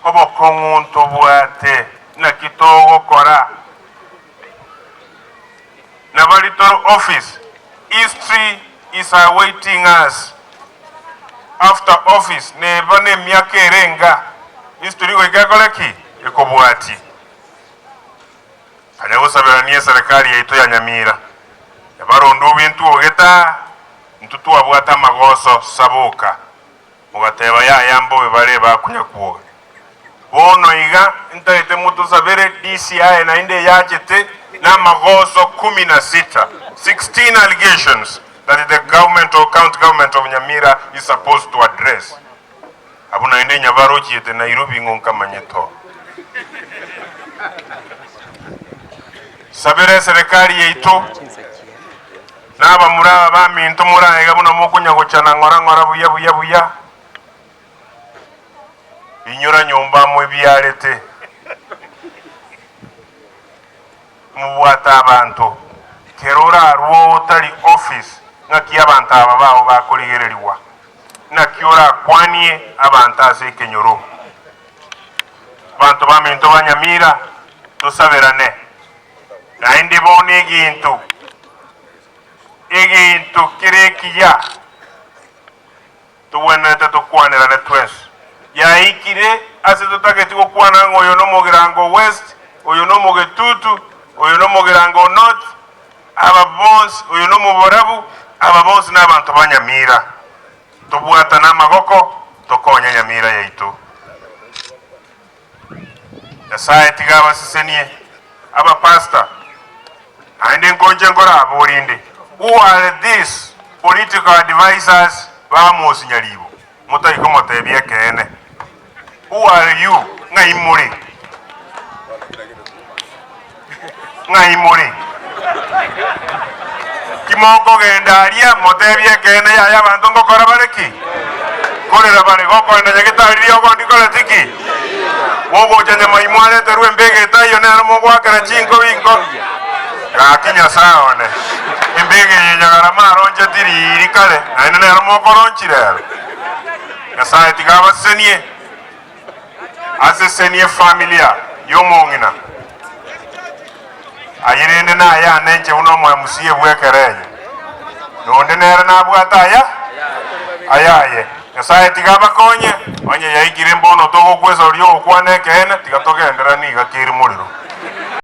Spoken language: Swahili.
obokongunto bwate na kitogo kora na valitoro office. History is awaiting us after office. Nevane miaka erenga history wegakoleki ekobwati kanyagusabiranie serikali yaito ya Nyamira yabarondu bintu ogeta ntutu abwata magoso sabuka mugateba yambo bebare bakunya kuoga bono iga ntaite mutu sabere DCI na inde yachete na magoso 16 allegations that the government or county government of Nyamira is supposed to address. Abuna inde Nyabaro chiete Nairobi ngonka manyeto. Sabere serikali yeito naba muraba baminto muraega buno mukunya gochana ngora buya binyura nyumba mwe byarete mubwata abantu kerora ruo tali office ngaki abantu aba bawo bakoligereriwa nakiora kwanie abantu asekenyoro abantu baminto banyamira tusaberane naindi boni egintu kirekiya tuwenete tukwanira ne twes ya ikire ase tutaketi kukwana ngoyo no mogirango west oyo no mogetutu oyo no mogirango north aba boss oyo no muborabu aba boss n'abantu banyamira tubwata n'amagoko tokonya Nyamira yaitu yasaiti gaba sisenie aba pastor ande ngonje ngora aborinde. Who are these political advisors ba Amos Nyaribo mutaiko motebie kene? Who are you? Ngaimuri kimoko gendaria motebie kene ya bantu ngokora bareki korera bare goko enda nyagitari ogo ndikora tiki wogo janye maimwale terwe mbege tayo ne armo gwakara chinko winko gakinya saone mbege nyagara maronje tiri irikale na ne armo koronchirero gasaye tigaba senie ase senie familia yomongina ayirende na ya nenche uno mwa musiye bwekerenye nonde nera na bwata ayaye gasaye tigaba konye onye yaigire mbono togo kwesa oriyo kwane kene tigatogendera ni gakiri muriro.